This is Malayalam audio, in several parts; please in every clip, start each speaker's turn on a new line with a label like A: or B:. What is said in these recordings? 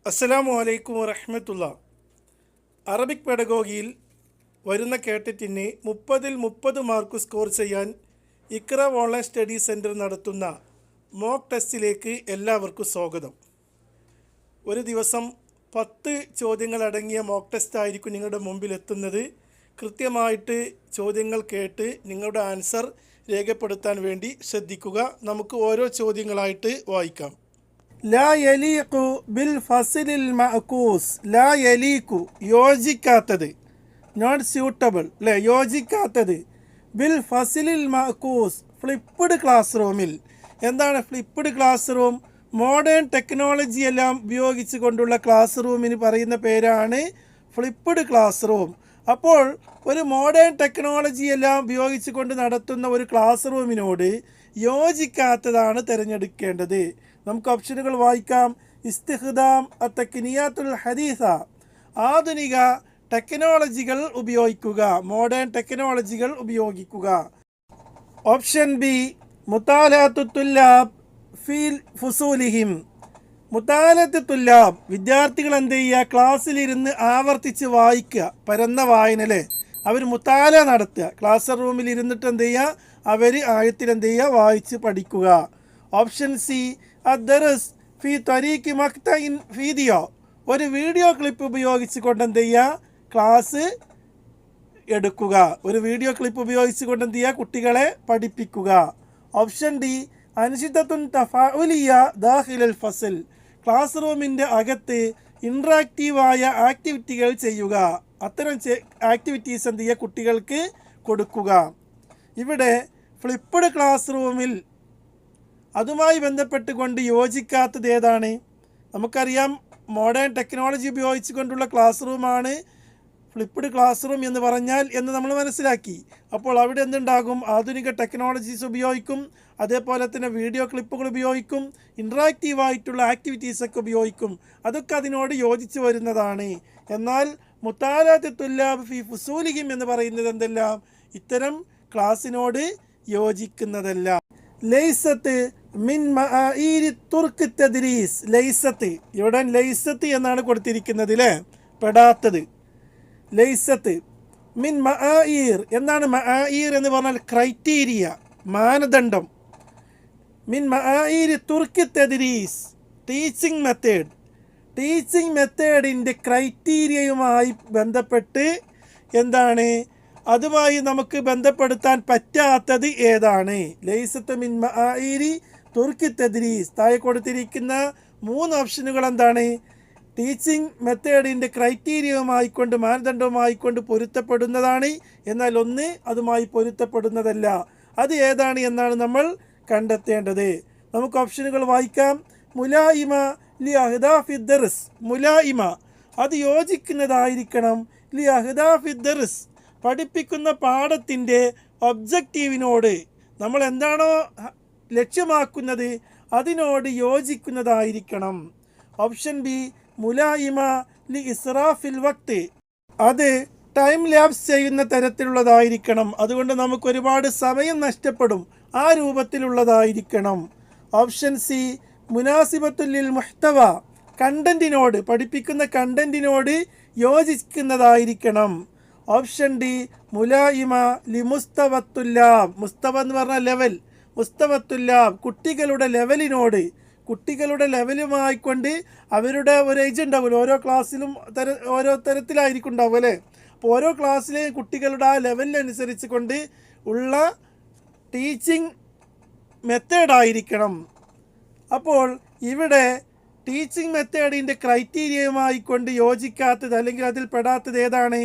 A: അസ്സലാമു അലൈക്കും വറഹ്മത്തുള്ള. അറബിക് പെഡഗോഗിയിൽ വരുന്ന കേട്ടറ്റിന് 30-30 മാർക്ക് സ്കോർ ചെയ്യാൻ ഇക്ര ഓൺലൈൻ സ്റ്റഡി സെൻറ്റർ നടത്തുന്ന മോക്ക് ടെസ്റ്റിലേക്ക് എല്ലാവർക്കും സ്വാഗതം. ഒരു ദിവസം 10 ചോദ്യങ്ങളടങ്ങിയ മോക്ക് ടെസ്റ്റായിരിക്കും നിങ്ങളുടെ മുമ്പിൽ എത്തുന്നത്. കൃത്യമായിട്ട് ചോദ്യങ്ങൾ കേട്ട് നിങ്ങളുടെ ആൻസർ രേഖപ്പെടുത്താൻ വേണ്ടി ശ്രദ്ധിക്കുക. നമുക്ക് ഓരോ ചോദ്യങ്ങളായിട്ട് വായിക്കാം. ലാ യലീഖു ബിൽ ഫസിലിൽ മഅകൂസ്. ലാ യലീഖു യോജിക്കാത്തത്, നോട്ട് സ്യൂട്ടബിൾ അല്ലേ, യോജിക്കാത്തത്. ബിൽ ഫസിലിൽ മഅകൂസ് ഫ്ലിപ്പ്ഡ് ക്ലാസ് റൂമിൽ. എന്താണ് ഫ്ലിപ്പ്ഡ് ക്ലാസ് റൂം? മോഡേൺ ടെക്നോളജി എല്ലാം ഉപയോഗിച്ച് കൊണ്ടുള്ള ക്ലാസ് റൂമിന് പറയുന്ന പേരാണ് ഫ്ലിപ്പ്ഡ് ക്ലാസ് റൂം. അപ്പോൾ ഒരു മോഡേൺ ടെക്നോളജി എല്ലാം ഉപയോഗിച്ച് കൊണ്ട് നടത്തുന്ന ഒരു ക്ലാസ് റൂമിനോട് യോജിക്കാത്തതാണ് തിരഞ്ഞെടുക്കേണ്ടത്. നമുക്ക് ഓപ്ഷനുകൾ വായിക്കാം. ഇസ്തിഖ്ദാം അത്തക്നിയാത്തുൽ ഹദീസ, ആധുനിക ടെക്നോളജികൾ ഉപയോഗിക്കുക, മോഡേൺ ടെക്നോളജികൾ ഉപയോഗിക്കുക. ഓപ്ഷൻ ബി മുതാലഅത്തു തുല്ലാബ് ഫീൽ ഫുസൂലിഹിം. മുതാലഅത്തു തുല്ലാബ്, വിദ്യാർത്ഥികൾ എന്ത് ചെയ്യുക? ക്ലാസ്സിലിരുന്ന് ആവർത്തിച്ച് വായിക്കുക, പരന്ന വായനല്ലേ. അവർ മുതാല നടത്തുക, ക്ലാസ് റൂമിൽ ഇരുന്നിട്ട് എന്ത് ചെയ്യുക? അവർ ആയത്തിൽ എന്ത് ചെയ്യുക? വായിച്ച് പഠിക്കുക. ഓപ്ഷൻ സി അദ്ദർസ് ഫി തരീഖി മഖ്തഇൻ വീഡിയോ, ഒരു വീഡിയോ ക്ലിപ്പ് ഉപയോഗിച്ച് കൊണ്ട് എന്ത് ചെയ്യുക? ക്ലാസ് എടുക്കുക. ഒരു വീഡിയോ ക്ലിപ്പ് ഉപയോഗിച്ച് കൊണ്ട് എന്ത് ചെയ്യുക? കുട്ടികളെ പഠിപ്പിക്കുക. ഓപ്ഷൻ ഡി അൻഷിദത്തുൻ തഫാഉലിയ ദാഖിലൽ ഫസൽ, ക്ലാസ് റൂമിൻ്റെ അകത്ത് ഇൻട്രാക്റ്റീവായ ആക്ടിവിറ്റികൾ ചെയ്യുക. അത്തരം ആക്ടിവിറ്റീസ് എന്ത് ചെയ്യുക? കുട്ടികൾക്ക് കൊടുക്കുക. ഇവിടെ ഫ്ലിപ്പ്ഡ് ക്ലാസ് റൂമിൽ അതുമായി ബന്ധപ്പെട്ടുകൊണ്ട് യോജിക്കാത്തത് ഏതാണ്? നമുക്കറിയാം, മോഡേൺ ടെക്നോളജി ഉപയോഗിച്ച് കൊണ്ടുള്ള ക്ലാസ് റൂമാണ് ഫ്ലിപ്പ്ഡ് ക്ലാസ് റൂം എന്ന് പറഞ്ഞാൽ എന്ന് നമ്മൾ മനസ്സിലാക്കി. അപ്പോൾ അവിടെ എന്തുണ്ടാകും? ആധുനിക ടെക്നോളജീസ് ഉപയോഗിക്കും, അതേപോലെ തന്നെ വീഡിയോ ക്ലിപ്പുകൾ ഉപയോഗിക്കും, ഇൻട്രാക്റ്റീവായിട്ടുള്ള ആക്ടിവിറ്റീസൊക്കെ ഉപയോഗിക്കും. അതൊക്കെ അതിനോട് യോജിച്ച് വരുന്നതാണ്. എന്നാൽ മുതാലഅത്തു തുല്ലാബ് ഫി ഫുസൂലിഹിം എന്ന് പറയുന്നത് എന്തെല്ലാം? ഇത്തരം ക്ലാസ്സിനോട് യോജിക്കുന്നതല്ല. ലൈസത്ത് മിൻ മആഇരി തുർക്ക് തദ്രീസ്. ലൈസത്ത്, ഇവിടെ ലൈസത്ത് എന്നാണ് കൊടുത്തിരിക്കുന്നത് അല്ലേ, പെടാത്തത്. ലൈസത്ത് മിൻ മആഇർ. എന്താണ് മആഇർ എന്ന് പറഞ്ഞാൽ? ക്രൈറ്റീരിയ, മാനദണ്ഡം. മിൻ മആഇരി തുർക്ക് തദ്രീസ്, ടീച്ചിങ് മെത്തേഡ്. ടീച്ചിങ് മെത്തേഡിൻ്റെ ക്രൈറ്റീരിയയുമായി ബന്ധപ്പെട്ട് എന്താണ്? അതുമായി നമുക്ക് ബന്ധപ്പെടുത്താൻ പറ്റാത്തത് ഏതാണ്? ലൈസത്ത് മിൻ മആഇരി തുർക്ക് തദ്രീസ്. താഴെ കൊടുത്തിരിക്കുന്ന 3 ഓപ്ഷനുകൾ എന്താണ്? ടീച്ചിങ് മെത്തേഡിൻ്റെ ക്രൈറ്റീരിയയുമായിക്കൊണ്ട്, മാനദണ്ഡവുമായിക്കൊണ്ട് പൊരുത്തപ്പെടുന്നതാണ്. എന്നാൽ ഒന്ന് അതുമായി പൊരുത്തപ്പെടുന്നതല്ല. അത് ഏതാണ് എന്നാണ് നമ്മൾ കണ്ടെത്തേണ്ടത്. നമുക്ക് ഓപ്ഷനുകൾ വായിക്കാം. മുലായിമ ലി അഹ്ദാഫി ദർസ്. മുലായിമ, അത് യോജിക്കുന്നതായിരിക്കണം. ലി അഹ്ദാഫി ദർസ്, പഠിപ്പിക്കുന്ന പാഠത്തിൻ്റെ ഒബ്ജക്റ്റീവിനോട്, നമ്മൾ എന്താണോ ലക്ഷ്യമാക്കുന്നത് അതിനോട് യോജിക്കുന്നതായിരിക്കണം. ഓപ്ഷൻ ബി മുലായിമ ലി ഇസ്റാഫിൽ വക്ത്, അത് ടൈം ലാപ്സ് ചെയ്യുന്ന തരത്തിലുള്ളതായിരിക്കണം. അതുകൊണ്ട് നമുക്ക് ഒരുപാട് സമയം നഷ്ടപ്പെടും, ആ രൂപത്തിലുള്ളതായിരിക്കണം. ഓപ്ഷൻ സി മുനാസിബത്തുൽ ലിൽ മുഹ്തവ, കണ്ടന്റിനോട്, പഠിപ്പിക്കുന്ന കണ്ടന്റിനോട് യോജിക്കുന്നതായിരിക്കണം. ഓപ്ഷൻ ഡി മുലായിമ ലി മുസ്തവത്തുല്ലാബ്. മുസ്തവ എന്ന് പറഞ്ഞാൽ ലെവൽ, മുസ്തവത്തുല്ലാബ് കുട്ടികളുടെ ലെവലിനോട്, കുട്ടികളുടെ ലെവലുമായിക്കൊണ്ട് അവരുടെ ഒരു ഏജ് ഉണ്ടാവില്ല, ഓരോ ക്ലാസ്സിലും ഓരോ തരത്തിലായിരിക്കും ഉണ്ടാവും അല്ലേ. അപ്പോൾ ഓരോ ക്ലാസ്സിലെയും കുട്ടികളുടെ ആ ലെവലിനനുസരിച്ച് കൊണ്ട് ഉള്ള ടീച്ചിങ് മെത്തേഡായിരിക്കണം. അപ്പോൾ ഇവിടെ ടീച്ചിങ് മെത്തേഡിൻ്റെ ക്രൈറ്റീരിയയുമായി കൊണ്ട് യോജിക്കാത്തത് അല്ലെങ്കിൽ അതിൽ പെടാത്തത് ഏതാണ്?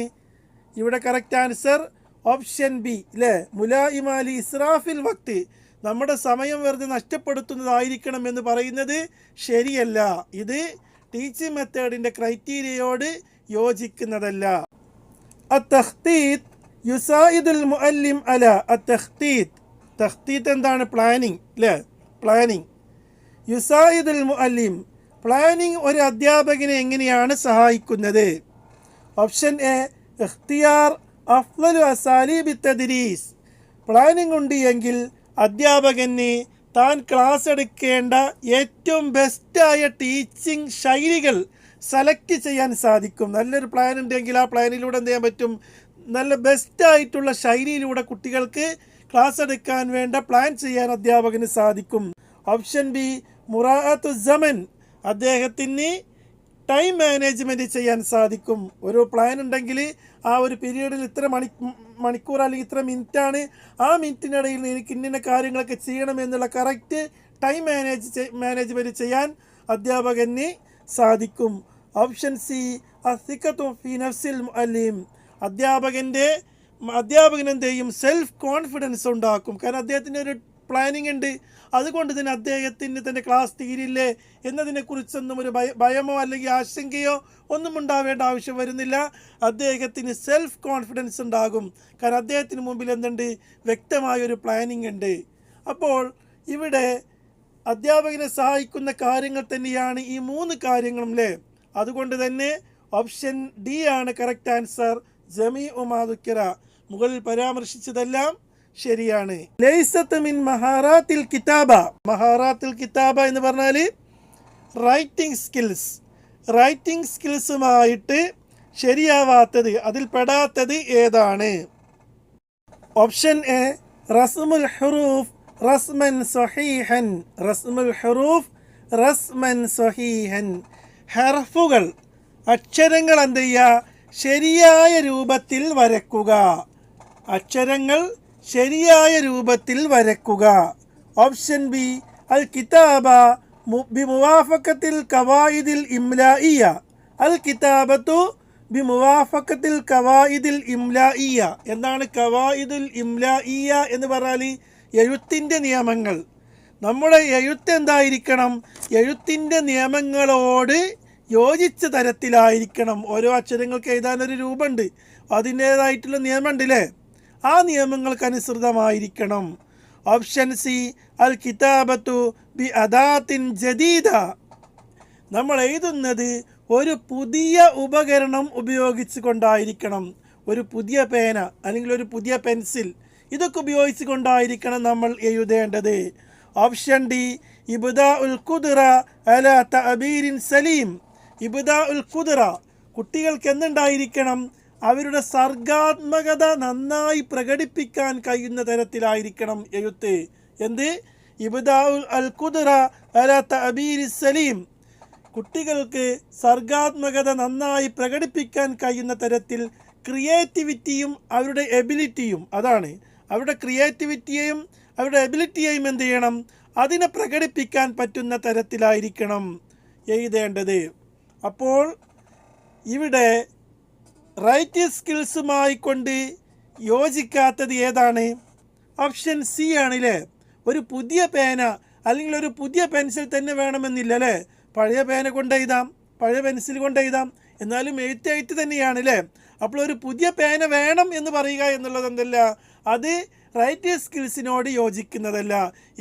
A: ഇവിടെ കറക്റ്റ് ആൻസർ ഓപ്ഷൻ ബി അല്ലേ, മുലായിമ ലി ഇസ്റാഫിൽ വക്ത്, നമ്മുടെ സമയം വെറുതെ നഷ്ടപ്പെടുത്തുന്നതായിരിക്കണം എന്ന് പറയുന്നത് ശരിയല്ല. ഇത് ടീച്ചിങ് മെത്തേഡിൻ്റെ ക്രൈറ്റീരിയയോട് യോജിക്കുന്നതല്ല. അത്തഖ്തീത്ത് യുസായിദുൽ മുഅല്ലിം അല അത്തഖ്തീത്ത്. തഖ്തീത്ത് എന്താണ്? പ്ലാനിങ് അല്ലേ, പ്ലാനിങ്. യുസായിദുൽ മുഅല്ലിം, പ്ലാനിങ് ഒരു അധ്യാപകനെ എങ്ങനെയാണ് സഹായിക്കുന്നത്? ഓപ്ഷൻ എ ഇഖ്തിയാർ അഫ്ളലു അസാലീബി തദ്രീസ്, പ്ലാനിങ് ഉണ്ട് എങ്കിൽ അധ്യാപകന് താൻ ക്ലാസ് എടുക്കേണ്ട ഏറ്റവും ബെസ്റ്റായ ടീച്ചിങ് ശൈലികൾ സെലക്ട് ചെയ്യാൻ സാധിക്കും. നല്ലൊരു പ്ലാൻ ഉണ്ടെങ്കിൽ ആ പ്ലാനിലൂടെ എന്ത് ചെയ്യാൻ പറ്റും, നല്ല ബെസ്റ്റായിട്ടുള്ള ശൈലിയിലൂടെ കുട്ടികൾക്ക് ക്ലാസ് എടുക്കാൻ വേണ്ട പ്ലാൻ ചെയ്യാൻ അധ്യാപകന് സാധിക്കും. ഓപ്ഷൻ ബി മുറാഅത്തു സമൻ, അദ്ദേഹത്തിന് ടൈം മാനേജ്മെൻറ്റ് ചെയ്യാൻ സാധിക്കും. ഒരു പ്ലാൻ ഉണ്ടെങ്കിൽ ആ ഒരു പീരീഡിൽ ഇത്ര മണിക്കൂർ അല്ലെങ്കിൽ ഇത്ര മിനിറ്റാണ്, ആ മിനിറ്റിനിടയിൽ എനിക്ക് ഇന്ന കാര്യങ്ങളൊക്കെ ചെയ്യണമെന്നുള്ള കറക്റ്റ് ടൈം മാനേജ്മെൻറ്റ് ചെയ്യാൻ അധ്യാപകന് സാധിക്കും. ഓപ്ഷൻ സി അസിഖത്തു ഫി നഫ്സിൽ മുഅല്ലിം, അധ്യാപകൻ എന്ത് ചെയ്യും, സെൽഫ് കോൺഫിഡൻസ് ഉണ്ടാക്കും. കാരണം അദ്ദേഹത്തിന് ഒരു പ്ലാനിങ് ഉണ്ട്, അതുകൊണ്ട് തന്നെ അദ്ദേഹത്തിന് തൻ്റെ ക്ലാസ് തീരില്ലേ എന്നതിനെക്കുറിച്ചൊന്നും ഒരു ഭയമോ അല്ലെങ്കിൽ ആശങ്കയോ ഒന്നും ഉണ്ടാവേണ്ട ആവശ്യം വരുന്നില്ല. അദ്ദേഹത്തിന് സെൽഫ് കോൺഫിഡൻസ് ഉണ്ടാകും. കാരണം അദ്ദേഹത്തിന് മുമ്പിൽ എന്തുണ്ട്, വ്യക്തമായൊരു പ്ലാനിങ് ഉണ്ട്. അപ്പോൾ ഇവിടെ അധ്യാപകനെ സഹായിക്കുന്ന കാര്യങ്ങൾ തന്നെയാണ് ഈ 3 കാര്യങ്ങളും അല്ലേ. അതുകൊണ്ട് തന്നെ ഓപ്ഷൻ ഡി ആണ് കറക്റ്റ് ആൻസർ. ജമീഉ മാ ദുക്കിറ, മുകളിൽ പരാമർശിച്ചതെല്ലാം ശരിയാണ്. ലൈസത്ത് മിൻ മഹാറാത്തിൽ കിതാബ, മഹാറാത്തിൽ കിതാബ എന്ന് പറഞ്ഞാൽ റൈറ്റിംഗ് സ്കിൽസുമായിട്ട് ശരിയാവാത്തത്, അതിൽ പെടാത്തത് ഏതാണ്? ഓപ്ഷൻ എ റസ്മുൽ ഹുറൂഫ് റസ്മൻ സഹീഹൻ, റസ്മുൽ ഹുറൂഫ് റസ്മൻ സഹീഹൻ, ഹർഫുകൾ അക്ഷരങ്ങൾ എന്ത് ചെയ്യുക, ശരിയായ രൂപത്തിൽ വരക്കുക, അക്ഷരങ്ങൾ ശരിയായ രൂപത്തിൽ വരക്കുക. ഓപ്ഷൻ ബി അൽ കിതാബ ബിമുവാഫഖത്തിൽ ഖവായിദിൽ ഇംലാഇയ്യ, അൽ കിതാബത്തു ബിമുവാഫഖത്തിൽ ഖവായിദിൽ ഇംലാഇയ്യ. എന്താണ് ഖവായിദുൽ ഇംലാഇയ്യ എന്ന് പറഞ്ഞാൽ എഴുത്തിൻ്റെ നിയമങ്ങൾ. നമ്മുടെ എഴുത്ത് എന്തായിരിക്കണം, എഴുത്തിൻ്റെ നിയമങ്ങളോട് യോജിച്ച തരത്തിലായിരിക്കണം. ഓരോ അക്ഷരങ്ങൾക്ക് എഴുതാനൊരു രൂപമുണ്ട്, അതിൻ്റേതായിട്ടുള്ള നിയമമുണ്ട് അല്ലേ, ആ നിയമങ്ങൾക്കനുസൃതമായിരിക്കണം. ഓപ്ഷൻ സി അൽ കിതാബത്തു ബി അദാത്തിൻ ജദീദ, നമ്മൾ എഴുതുന്നത് ഒരു പുതിയ ഉപകരണം ഉപയോഗിച്ച് കൊണ്ടായിരിക്കണം. ഒരു പുതിയ പേന അല്ലെങ്കിൽ ഒരു പുതിയ പെൻസിൽ, ഇതൊക്കെ ഉപയോഗിച്ച് കൊണ്ടായിരിക്കണം നമ്മൾ എഴുതേണ്ടത്. ഓപ്ഷൻ ഡി ഇബ്ദാ ഉൽ ഖുദ്റ അലാ തഅബീരിൻ സലീം, ഇബ്ദാ ഉൽ ഖുദ്റ, കുട്ടികൾക്ക് എന്തുണ്ടായിരിക്കണം, അവരുടെ സർഗാത്മകത നന്നായി പ്രകടിപ്പിക്കാൻ കഴിയുന്ന തരത്തിലായിരിക്കണം എഴുത്ത്. എന്ത്, ഇബ്ദാ അൽ ഖുദ്റ അലാ തഅബീരി സലീം, കുട്ടികൾക്ക് സർഗാത്മകത നന്നായി പ്രകടിപ്പിക്കാൻ കഴിയുന്ന തരത്തിൽ ക്രിയേറ്റിവിറ്റിയും അവരുടെ എബിലിറ്റിയും, അതാണ് അവരുടെ ക്രിയേറ്റിവിറ്റിയെയും അവരുടെ എബിലിറ്റിയെയും എന്ത് ചെയ്യണം, അതിനെ പ്രകടിപ്പിക്കാൻ പറ്റുന്ന തരത്തിലായിരിക്കണം എഴുതേണ്ടത്. അപ്പോൾ ഇവിടെ റൈറ്റിംഗ് സ്കിൽസുമായി കൊണ്ട് യോജിക്കാത്തത് ഏതാണ്? ഓപ്ഷൻ സി ആണല്ലേ. ഒരു പുതിയ പേന അല്ലെങ്കിൽ ഒരു പുതിയ പെൻസിൽ തന്നെ വേണമെന്നില്ല അല്ലേ, പഴയ പേന കൊണ്ട് എഴുതാം, പഴയ പെൻസിൽ കൊണ്ട് എഴുതാം, എന്നാലും എഴുത്ത് തന്നെയാണ് അല്ലേ. അപ്പോൾ ഒരു പുതിയ പേന വേണം എന്ന് പറയുക എന്നുള്ളത് എന്തല്ല, അത് റൈറ്റിംഗ് സ്കിൽസിനോട് യോജിക്കുന്നതല്ല.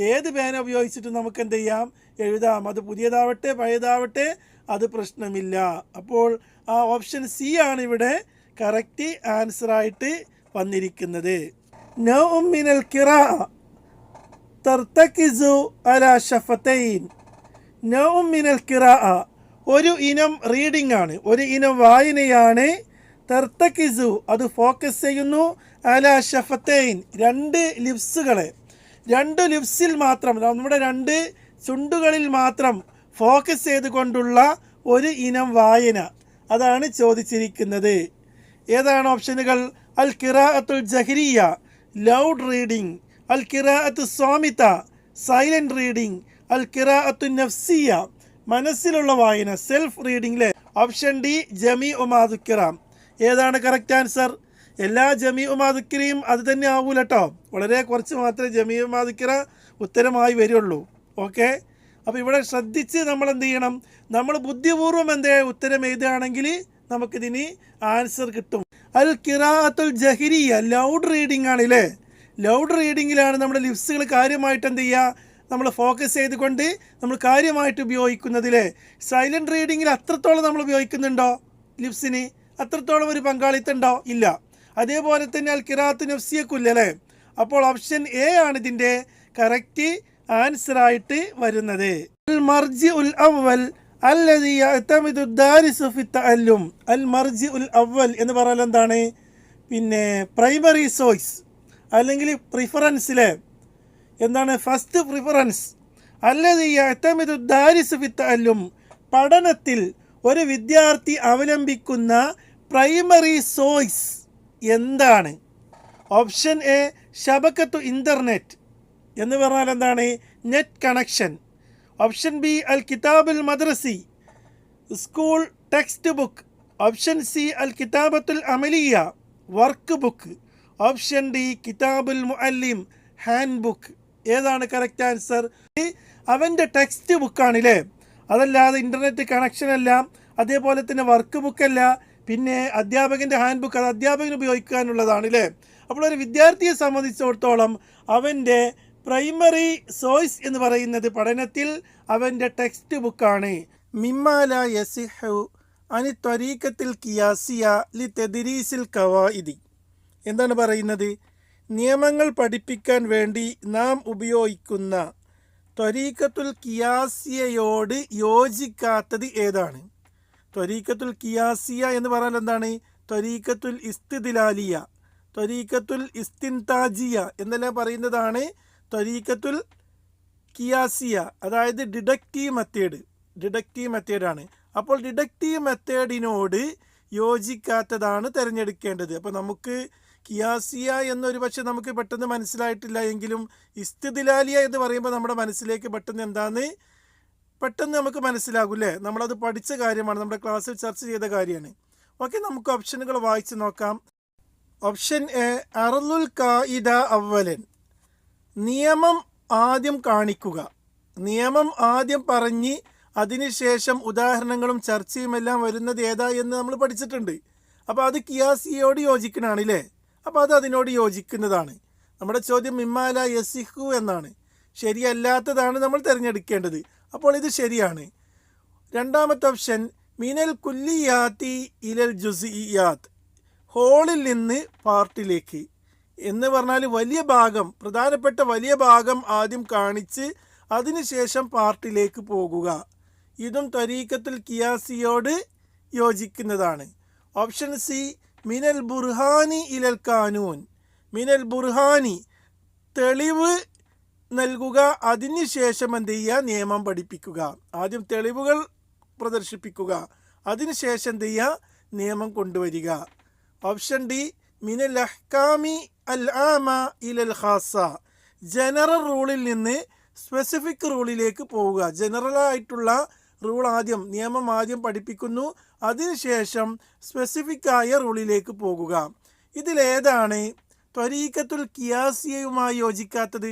A: ഏത് പേന ഉപയോഗിച്ചിട്ട് നമുക്ക് എന്ത് ചെയ്യാം, എഴുതാം, അത് പുതിയതാവട്ടെ പഴയതാവട്ടെ അത് പ്രശ്നമില്ല. അപ്പോൾ ആ ഓപ്ഷൻ സി ആണ് ഇവിടെ കറക്റ്റ് ആൻസറായിട്ട് വന്നിരിക്കുന്നത്. നൗഉം മിനൽ ഖിറാഅ തർതകിസു അലാ ഷഫതൈൻ, നൗഉം മിനൽ ഖിറാഅ ഒരു ഇനം റീഡിംഗ് ആണ്, ഒരു ഇനം വായനയാണ്. തർതകിസു അത് ഫോക്കസ് ചെയ്യുന്നു, അലാ ഷഫതൈൻ 2 ലിപ്സുകളെ, 2 ലിപ്സിൽ മാത്രം, നമ്മുടെ 2 ചുണ്ടുകളിൽ മാത്രം ഫോക്കസ് ചെയ്തുകൊണ്ടുള്ള ഒരു ഇനം വായന, അതാണ് ചോദിച്ചിരിക്കുന്നത്. ഏതാണ് ഓപ്ഷനുകൾ? അൽ ഖിറാഅത്തുൽ ജഹരിയ ലൗഡ് റീഡിംഗ്, അൽ ഖിറാഅത്തു സ്വാമിത സൈലന്റ് റീഡിംഗ്, അൽ ഖിറാഅത്തു നഫ്സിയ മനസ്സിലുള്ള വായന സെൽഫ് റീഡിംഗ് അല്ലേ. ഓപ്ഷൻ ഡി ജമീഉ മാ ദുക്കിറ. ഏതാണ് കറക്റ്റ് ആൻസർ? എല്ലാ ജമീഉ മാ ദുക്കിറയും അത് തന്നെ ആവൂല കേട്ടോ, വളരെ കുറച്ച് മാത്രമേ ജമീഉ മാ ദുക്കിറ ഉത്തരമായി വരുള്ളൂ. ഓക്കെ, അപ്പോൾ ഇവിടെ ശ്രദ്ധിച്ച് നമ്മൾ എന്ത് ചെയ്യണം, നമ്മൾ ബുദ്ധിപൂർവ്വം ഉത്തരം എഴുതുകയാണെങ്കിൽ നമുക്കിതിന് ആൻസർ കിട്ടും. അൽ ഖിറാഅത്തുൽ ജഹരിയ ലൗഡ് റീഡിംഗ് ആണല്ലേ, ലൗഡ് റീഡിങ്ങിലാണ് നമ്മുടെ ലിപ്സുകൾ കാര്യമായിട്ട് എന്ത് ചെയ്യുക, നമ്മൾ ഫോക്കസ് ചെയ്തുകൊണ്ട് നമ്മൾ കാര്യമായിട്ട് ഉപയോഗിക്കുന്നതിലെ. സൈലൻറ്റ് റീഡിങ്ങിൽ അത്രത്തോളം നമ്മൾ ഉപയോഗിക്കുന്നുണ്ടോ, ലിപ്സിന് അത്രത്തോളം ഒരു പങ്കാളിത്തം ഉണ്ടോ? ഇല്ല. അതേപോലെ തന്നെ അൽ ഖിറാഅത്തു നഫ്സിയക്കുല്ല അല്ലേ. അപ്പോൾ ഓപ്ഷൻ എ ആണ് ഇതിൻ്റെ കറക്റ്റ് ആൻസറായിട്ട് വരുന്നത്. അൽ മർജി ഉൽ അവൽ അല്ലദി യഅ്തമിദു ദാരിസു ഫി തഅല്ലും. അൽ മർജി ഉൽ അവൽ എന്ന് പറഞ്ഞാൽ എന്താണ്? പിന്നെ പ്രൈമറി സോഴ്സ് അല്ലെങ്കിൽ പ്രിഫറൻസിലെ എന്താണ് ഫസ്റ്റ് പ്രിഫറൻസ്. അല്ലദി യഅ്തമിദു ദാരിസു ഫി തഅല്ലും, പഠനത്തിൽ ഒരു വിദ്യാർത്ഥി അവലംബിക്കുന്ന പ്രൈമറി സോഴ്സ് എന്താണ്? ഓപ്ഷൻ എ ശബക്കത്തു ഇൻ്റർനെറ്റ് എന്ന് പറഞ്ഞാൽ എന്താണ്? Net connection. ഓപ്ഷൻ ബി അൽ കിതാബുൽ മദ്രസി, school text book. Option C അൽ കിതാബത്തുൽ അമലിയ, വർക്ക് ബുക്ക്. ഓപ്ഷൻ ഡി കിതാബുൽ മുഅല്ലിം, ഹാൻഡ് ബുക്ക്. ഏതാണ് കറക്റ്റ് ആൻസർ? അവൻ്റെ ടെക്സ്റ്റ് ബുക്കാണല്ലേ, അതല്ലാതെ ഇൻ്റർനെറ്റ് കണക്ഷൻ അല്ല, അതേപോലെ തന്നെ വർക്ക് ബുക്കല്ല, പിന്നെ അധ്യാപകൻ്റെ ഹാൻഡ് ബുക്ക്, അത് അധ്യാപകന് ഉപയോഗിക്കാനുള്ളതാണ് അല്ലേ. അപ്പോൾ ഒരു വിദ്യാർത്ഥിയെ സംബന്ധിച്ചിടത്തോളം അവൻ്റെ പ്രൈമറി സോഴ്സ് എന്ന് പറയുന്നത് പഠനത്തിൽ അവൻ്റെ ടെക്സ്റ്റ് ബുക്കാണ്. മിമ്മാല യസിഹു അനി ത്വരീഖത്തിൽ കിയാസിയ ലി തദ്രീസിൽ ഖവാഇദി. എന്താണ് പറയുന്നത്? നിയമങ്ങൾ പഠിപ്പിക്കാൻ വേണ്ടി നാം ഉപയോഗിക്കുന്ന ത്വരീഖത്തുൽ കിയാസിയയോട് യോജിക്കാത്തത് ഏതാണ്? ത്വരീഖത്തുൽ കിയാസിയ എന്ന് പറഞ്ഞാൽ എന്താണ്? ത്വരീഖത്തുൽ ഇസ്തിദ്ലാലിയ, ത്വരീഖത്തുൽ ഇസ്തിൻതാജിയ എന്നെല്ലാം പറയുന്നതാണ് ത്വരീഖത്തുൽ കിയാസിയ, അതായത് ഡിഡക്റ്റീവ് മെത്തേഡാണ്. അപ്പോൾ ഡിഡക്റ്റീവ് മെത്തേഡിനോട് യോജിക്കാത്തതാണ് തിരഞ്ഞെടുക്കേണ്ടത്. അപ്പോൾ നമുക്ക് കിയാസിയ എന്നൊരു പക്ഷേ നമുക്ക് പെട്ടെന്ന് മനസ്സിലായിട്ടില്ല എങ്കിലും ഇസ്തിദ്ലാലിയ എന്ന് പറയുമ്പോൾ നമ്മുടെ മനസ്സിലേക്ക് പെട്ടെന്ന് നമുക്ക് മനസ്സിലാകൂല്ലേ. നമ്മളത് പഠിച്ച കാര്യമാണ്, നമ്മുടെ ക്ലാസ്സിൽ ചർച്ച ചെയ്ത കാര്യമാണ്. ഓക്കെ, നമുക്ക് ഓപ്ഷനുകൾ വായിച്ച് നോക്കാം. ഓപ്ഷൻ എ അർലുൽ ഖായിദ അവലൻ, നിയമം ആദ്യം കാണിക്കുക. നിയമം ആദ്യം പറഞ്ഞ് അതിനുശേഷം ഉദാഹരണങ്ങളും ചർച്ചയുമെല്ലാം വരുന്നത് ഏതാ എന്ന് നമ്മൾ പഠിച്ചിട്ടുണ്ട്. അപ്പോൾ അത് കിയാസിയോട് യോജിക്കണാണല്ലേ. അപ്പോൾ അത് അതിനോട് യോജിക്കുന്നതാണ്. നമ്മുടെ ചോദ്യം മിമ്മാല യസിഹു എന്നാണ്. ശരിയല്ലാത്തതാണ് നമ്മൾ തിരഞ്ഞെടുക്കേണ്ടത്. അപ്പോൾ ഇത് ശരിയാണ്. രണ്ടാമത്തെ ഓപ്ഷൻ മിനൽ കുല്ലിയാത്തി ഇലൽ ജുസിയാത്ത്, ഹോളിൽ നിന്ന് പാർട്ടിലേക്ക് എന്ന് പറഞ്ഞാൽ വലിയ ഭാഗം, പ്രധാനപ്പെട്ട വലിയ ഭാഗം ആദ്യം കാണിച്ച് അതിനുശേഷം പാർട്ടിലേക്ക് പോകുക. ഇതും ത്വരീഖത്തുൽ കിയാസിയോട് യോജിക്കുന്നതാണ്. ഓപ്ഷൻ സി മിനൽ ബുർഹാനി ഇലൽ കാനൂൻ, മിനൽ ബുർഹാനി തെളിവ് നൽകുക, അതിനുശേഷം എന്ത് ചെയ്യുക? നിയമം പഠിപ്പിക്കുക. ആദ്യം തെളിവുകൾ പ്രദർശിപ്പിക്കുക, അതിനുശേഷം എന്ത് ചെയ്യുക? നിയമം കൊണ്ടുവരിക. ഓപ്ഷൻ ഡി മിനൽ അഹ്കാമി അൽ ആമ ഇലൽ ഖാസ, ജനറൽ റൂളിൽ നിന്ന് സ്പെസിഫിക് റൂളിലേക്ക് പോവുക. ജനറലായിട്ടുള്ള റൂൾ ആദ്യം, നിയമം ആദ്യം പഠിപ്പിക്കുന്നു, അതിനുശേഷം സ്പെസിഫിക് ആയ റൂളിലേക്ക് പോകുക. ഇതിലേതാണ് ത്വരീഖത്തുൽ കിയാസിയയുമായി യോജിക്കാത്തത്?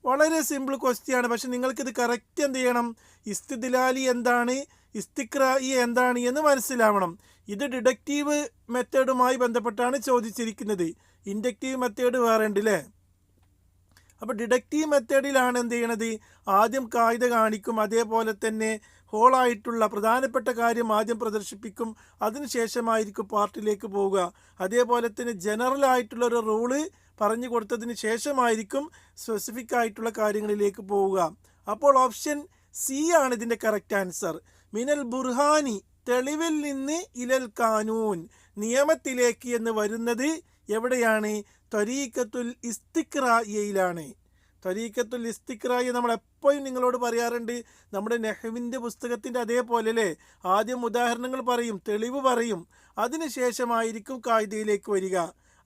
A: വളരെ സിമ്പിൾ ക്വസ്റ്റ്യാണ്, പക്ഷെ നിങ്ങൾക്കിത് കറക്റ്റ് എന്ത് ചെയ്യണം? ഇസ്തിദ്ലാലി എന്താണ്, ഇസ്തിഖ്റായി എന്താണ് എന്ന് മനസ്സിലാവണം. ഇത് ഡിഡക്റ്റീവ് മെത്തേഡുമായി ബന്ധപ്പെട്ടാണ് ചോദിച്ചിരിക്കുന്നത്. ഇൻഡക്റ്റീവ് മെത്തേഡ് വേറെ ഉണ്ട് അല്ലേ. അപ്പോൾ ഡിഡക്റ്റീവ് മെത്തേഡിലാണ് എന്ത് ചെയ്യണത്? ആദ്യം കായിക കാണിക്കും, അതേപോലെ തന്നെ ഹോളായിട്ടുള്ള പ്രധാനപ്പെട്ട കാര്യം ആദ്യം പ്രദർശിപ്പിക്കും, അതിനുശേഷമായിരിക്കും പാർട്ടിലേക്ക് പോവുക. അതേപോലെ തന്നെ ജനറൽ ആയിട്ടുള്ളൊരു റൂള് പറഞ്ഞു കൊടുത്തതിന് ശേഷമായിരിക്കും സ്പെസിഫിക് ആയിട്ടുള്ള കാര്യങ്ങളിലേക്ക് പോവുക. അപ്പോൾ ഓപ്ഷൻ സി ആണ് ഇതിൻ്റെ കറക്റ്റ് ആൻസർ. മിനൽ ബുർഹാനി, തെളിവിൽ നിന്ന് ഇലൽ കാനൂൻ, നിയമത്തിലേക്ക് എന്ന് വരുന്നത് എവിടെയാണ്? ത്വരീഖത്തുൽ ഇസ്തിഖ്റായിലാണ്. ത്വരീഖത്തുൽ ഇസ്തിഖ്റായി നമ്മൾ എപ്പോഴും നിങ്ങളോട് പറയാറുണ്ട്, നമ്മുടെ നെഹ്വിൻ്റെ പുസ്തകത്തിൻ്റെ അതേപോലെ അല്ലേ. ആദ്യം ഉദാഹരണങ്ങൾ പറയും, തെളിവ് പറയും, അതിനുശേഷമായിരിക്കും കായിദയിലേക്ക് വരിക.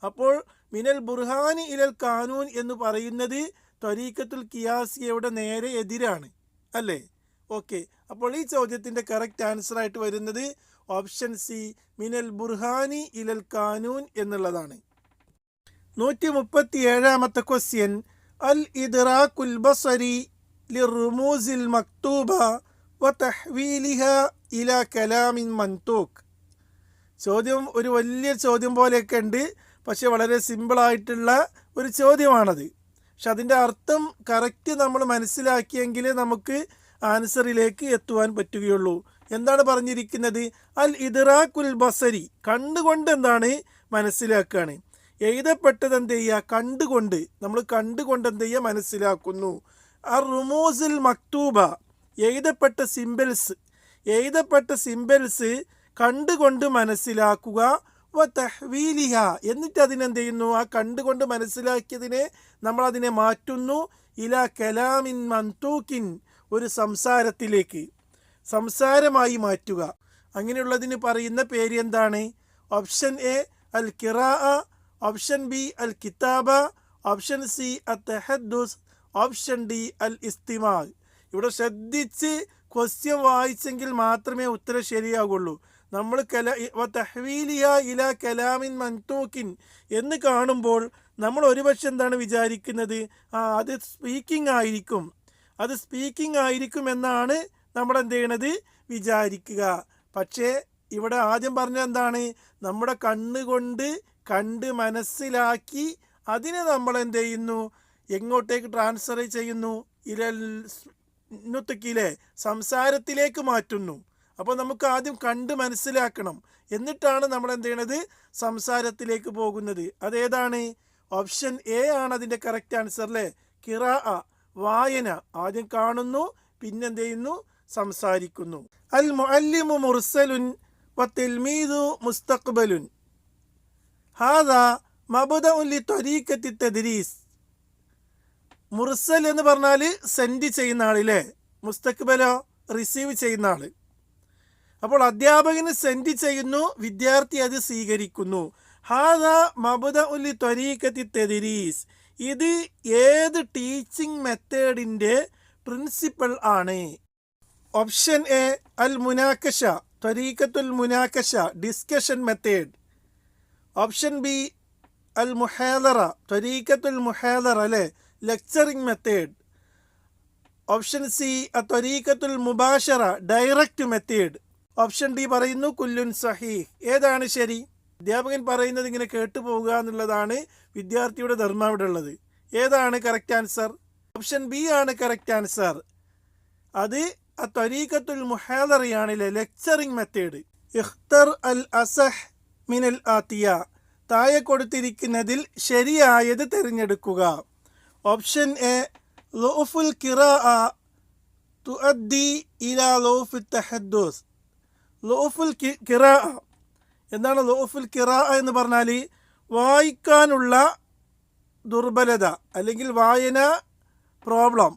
A: അപ്പോൾ മിനൽ ബുർഹാനി ഇലൽ കാനൂൻ എന്ന് പറയുന്നത് ത്വരീഖത്തുൽ കിയാസിയയുടെ നേരെ എതിരാണ് അല്ലേ. ഓക്കെ, അപ്പോൾ ഈ ചോദ്യത്തിൻ്റെ കറക്റ്റ് ആൻസർ ആയിട്ട് വരുന്നത് ഓപ്ഷൻ സി മിനൽ ബുർഹാനി ഇലൽ കാനൂൻ എന്നുള്ളതാണ്. 137ാമത്തെ ക്വസ്റ്റ്യൻ അൽ ഇദ്റാഖുൽ ബസരി ലിർറുമൂസിൽ മക്തൂബ വതഹ്വീലിഹ ഇലാ കലാമിൻ മൻതൂഖ്. ചോദ്യം ഒരു വലിയ ചോദ്യം പോലെയൊക്കെ ഉണ്ട്, പക്ഷെ വളരെ സിമ്പിളായിട്ടുള്ള ഒരു ചോദ്യമാണത്. പക്ഷെ അതിൻ്റെ അർത്ഥം കറക്റ്റ് നമ്മൾ മനസ്സിലാക്കിയെങ്കിലേ നമുക്ക് ആൻസറിലേക്ക് എത്തുവാൻ പറ്റുകയുള്ളൂ. എന്താണ് പറഞ്ഞിരിക്കുന്നത്? അൽ ഇദ്റാഖുൽ ബസരി, കണ്ടുകൊണ്ട് എന്താണ് മനസ്സിലാക്കുകയാണ്. എഴുതപ്പെട്ടത് എന്ത് ചെയ്യുക? കണ്ടുകൊണ്ട്, നമ്മൾ കണ്ടുകൊണ്ട് എന്ത് ചെയ്യുക? മനസ്സിലാക്കുന്നു. റുമൂസിൽ മക്തൂബ, എഴുതപ്പെട്ട സിമ്പിൾസ് കണ്ടുകൊണ്ട് മനസ്സിലാക്കുക. വ തഹ്വീലിഹ, എന്നിട്ട് അതിനെന്ത് ചെയ്യുന്നു, ആ കണ്ടുകൊണ്ട് മനസ്സിലാക്കിയതിനെ നമ്മളതിനെ മാറ്റുന്നു. ഇലാ കലാമിൻ മന്തൂക്കിൻ, ഒരു സംസാരമായി മാറ്റുക. അങ്ങനെയുള്ളതിന് പറയുന്ന പേര് എന്താണ്? ഓപ്ഷൻ എ അൽ ഖിറാഅ, ഓപ്ഷൻ ബി അൽ കിതാബ, ഓപ്ഷൻ സി അൽ തഹദ്ദുസ്, ഓപ്ഷൻ ഡി അൽ ഇസ്തിമാ. ഇവിടെ ശ്രദ്ധിച്ച് ക്വസ്റ്റ്യൻ വായിച്ചെങ്കിൽ മാത്രമേ ഉത്തരം ശരിയാകുള്ളൂ. നമ്മൾ തഹ്വീലിയ ഇല കലാമിൻ മൻതൂക്കിൻ എന്ന് കാണുമ്പോൾ നമ്മൾ ഒരുപക്ഷെ എന്താണ് വിചാരിക്കുന്നത്, അത് സ്പീക്കിംഗ് ആയിരിക്കും എന്നാണ് നമ്മൾ എന്ത് ചെയ്യണത്, വിചാരിക്കുക. പക്ഷേ ഇവിടെ ആദ്യം പറഞ്ഞ എന്താണ്, നമ്മുടെ കണ്ണുകൊണ്ട് കണ്ട് മനസ്സിലാക്കി അതിനെ നമ്മൾ എന്ത് ചെയ്യുന്നു, എങ്ങോട്ടേക്ക് ട്രാൻസ്ഫർ ചെയ്യുന്നു, നുത്തക്കിലെ സംസാരത്തിലേക്ക് മാറ്റുന്നു. അപ്പോൾ നമുക്ക് ആദ്യം കണ്ട് മനസ്സിലാക്കണം, എന്നിട്ടാണ് നമ്മൾ എന്ത് ചെയ്യണത്, സംസാരത്തിലേക്ക് പോകുന്നത്. അതേതാണ്? ഓപ്ഷൻ എ ആണ് അതിൻ്റെ കറക്റ്റ് ആൻസർ അല്ലേ. ഖിറാഅ, വായന, ആദ്യം കാണുന്നു പിന്നെന്ത് ചെയ്യുന്നു, സംസാരിക്കുന്നു. അൽ മുഅല്ലിമു മുർസലുൻ വ തിൽമീദു മുസ്തഖ്ബലുൻ ഹാദാ മബ്ദഉൻ ലിത്വരീഖത്തി തദ്രീസ്. മുർസൽ എന്ന് പറഞ്ഞാൽ സെൻഡ് ചെയ്യുന്ന ആളില്ലേ, മുസ്തഖ്ബലോ റിസീവ് ചെയ്യുന്ന ആള്. അപ്പോൾ അധ്യാപകന് സെൻഡ് ചെയ്യുന്നു, വിദ്യാർത്ഥി അത് സ്വീകരിക്കുന്നു. ഹാദാ മബ്ദഉൻ ലിത്വരീഖത്തി തദ്രീസ്, ഇത് ഏത് ടീച്ചിങ് മെത്തേഡിൻ്റെ പ്രിൻസിപ്പൽ ആണ്? ഓപ്ഷൻ എ അൽ മുനാക്കശ, ത്വരീഖത്തുൽ മുനാക്കശ, ഡിസ്കഷൻ മെത്തേഡ്. ഓപ്ഷൻ ബി അൽ മുഹാദറ, ത്വരീഖത്തുൽ മുഹാദറ അല്ലേ, ലെക്ചറിങ് മെത്തേഡ്. ഓപ്ഷൻ സി ത്വരീഖത്തുൽ മുബാഷറ, ഡയറക്റ്റ് മെത്തേഡ്. ഓപ്ഷൻ ഡി പറയുന്നു കുല്ലുൻ സഹീഹ്. ഏതാണ് ശരി? അധ്യാപകൻ പറയുന്നത് ഇങ്ങനെ കേട്ടു പോവുക എന്നുള്ളതാണ് വിദ്യാർത്ഥിയുടെ ധർമ്മം ഇവിടെ ഉള്ളത്. ഏതാണ് കറക്റ്റ് ആൻസർ? ഓപ്ഷൻ ബി ആണ് കറക്റ്റ് ആൻസർ. അത് ത്വരീഖത്തുൽ മുഹാദറയാണല്ലേ, ലെക്ചറിങ് മെത്തേഡ്. ഇഖ്തർ അൽ അസഹ് മിനൽ ആത്തിയ, താഴെ കൊടുത്തിരിക്കുന്നതിൽ ശരിയായത് തിരഞ്ഞെടുക്കുക. ഓപ്ഷൻ എ ലൗഫുൽ ഖിറാഅ തുഅദ്ദി ഇലാ ലൗഫുൽ തഹദ്ദുസ്. ലൗഫുൽ ഖിറാഅ എന്താണ്? ലൗഫുൽ ഖിറാഅ എന്ന് പറഞ്ഞാൽ വായിക്കാനുള്ള ദുർബലത അല്ലെങ്കിൽ വായന പ്രോബ്ലം.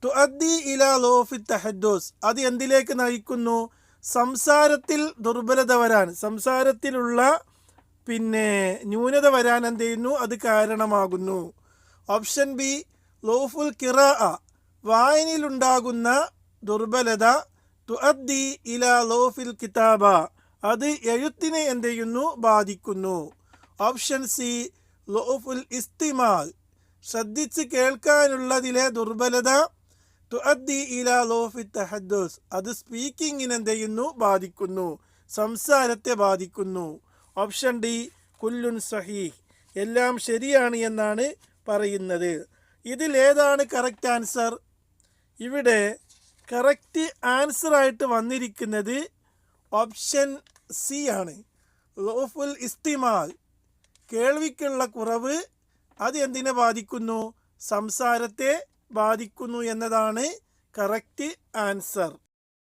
A: തുഅദ്ദി ഇലാ ലൗഫുൽ തഹദ്ദുസ്, അത് എന്തിലേക്ക് നയിക്കുന്നു? സംസാരത്തിൽ ദുർബലത വരാൻ, സംസാരത്തിലുള്ള ന്യൂനത വരാൻ എന്ത് ചെയ്യുന്നു, അത് കാരണമാകുന്നു. ഓപ്ഷൻ ബി ലൗഫുൽ ഖിറാഅ, വായനയിലുണ്ടാകുന്ന ദുർബലത തുഅദ്ദി ഇലാ ലൗഫിൽ കിതാബ, അത് എഴുത്തിനെ എന്ത് ചെയ്യുന്നു, ബാധിക്കുന്നു. ഓപ്ഷൻ സി ലൗഫുൽ ഇസ്തിമാൽ, ശ്രദ്ധിച്ച് കേൾക്കാനുള്ളതിലെ ദുർബലത തുഅദ്ദി ഇലാ ലൗഫിൽ തഹദ്ദുസ്, അത് സ്പീക്കിങ്ങിനെ എന്ത് ചെയ്യുന്നു, ബാധിക്കുന്നു, സംസാരത്തെ ബാധിക്കുന്നു. ഓപ്ഷൻ ഡി കുല്ലുൻ സഹീഹ്, എല്ലാം ശരിയാണ് എന്നാണ് പറയുന്നത്. ഇതിൽ ഏതാണ് കറക്റ്റ് ആൻസർ? ഇവിടെ കറക്റ്റ് ആൻസർ ആയിട്ട് വന്നിരിക്കുന്നത് ഓപ്ഷൻ സി ആണ്. ലൗഫുൽ ഇസ്തിമാൽ, കേൾവിക്കുള്ള കുറവ്, അത് എന്തിനെ ബാധിക്കുന്നു? സംസാരത്തെ ബാധിക്കുന്നു എന്നതാണ് കറക്റ്റ് ആൻസർ.